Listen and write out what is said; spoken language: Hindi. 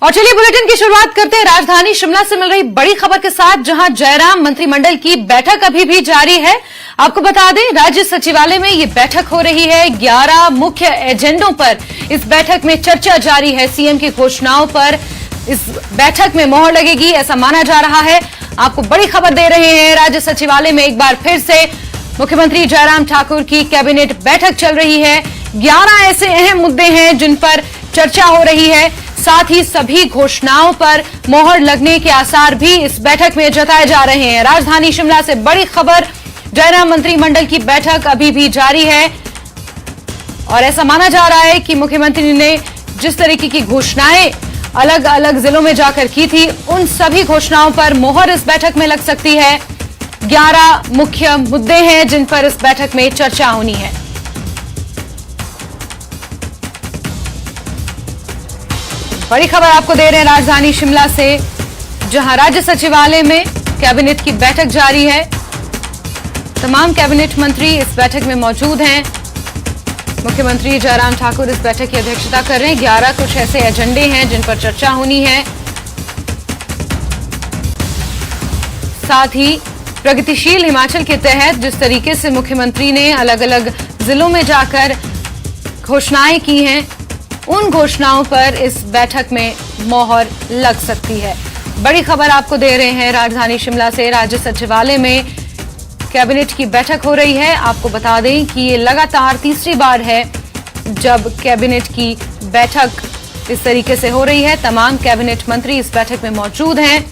और चलिए बुलेटिन की शुरुआत करते हैं राजधानी शिमला से मिल रही बड़ी खबर के साथ, जहां जयराम मंत्रिमंडल की बैठक अभी भी जारी है। आपको बता दें, राज्य सचिवालय में ये बैठक हो रही है। 11 मुख्य एजेंडों पर इस बैठक में चर्चा जारी है। सीएम की घोषणाओं पर इस बैठक में मोहर लगेगी, ऐसा माना जा रहा है। आपको बड़ी खबर दे रहे हैं, राज्य सचिवालय में एक बार फिर से मुख्यमंत्री जयराम ठाकुर की कैबिनेट बैठक चल रही है। 11 ऐसे अहम मुद्दे हैं जिन पर चर्चा हो रही है। साथ ही सभी घोषणाओं पर मोहर लगने के आसार भी इस बैठक में जताए जा रहे हैं। राजधानी शिमला से बड़ी खबर, जयराम मंत्रिमंडल की बैठक अभी भी जारी है और ऐसा माना जा रहा है कि मुख्यमंत्री ने जिस तरीके की घोषणाएं अलग अलग जिलों में जाकर की थी, उन सभी घोषणाओं पर मोहर इस बैठक में लग सकती है। 11 मुख्य मुद्दे हैं जिन पर इस बैठक में चर्चा होनी है। बड़ी खबर आपको दे रहे हैं राजधानी शिमला से, जहां राज्य सचिवालय में कैबिनेट की बैठक जारी है। तमाम कैबिनेट मंत्री इस बैठक में मौजूद हैं। मुख्यमंत्री जयराम ठाकुर इस बैठक की अध्यक्षता कर रहे हैं। 11 कुछ ऐसे एजेंडे हैं जिन पर चर्चा होनी है। साथ ही प्रगतिशील हिमाचल के तहत जिस तरीके से मुख्यमंत्री ने अलग अलग जिलों में जाकर घोषणाएं की हैं, उन घोषणाओं पर इस बैठक में मोहर लग सकती है। बड़ी खबर आपको दे रहे हैं राजधानी शिमला से, राज्य सचिवालय में कैबिनेट की बैठक हो रही है। आपको बता दें कि ये लगातार तीसरी बार है जब कैबिनेट की बैठक इस तरीके से हो रही है। तमाम कैबिनेट मंत्री इस बैठक में मौजूद हैं।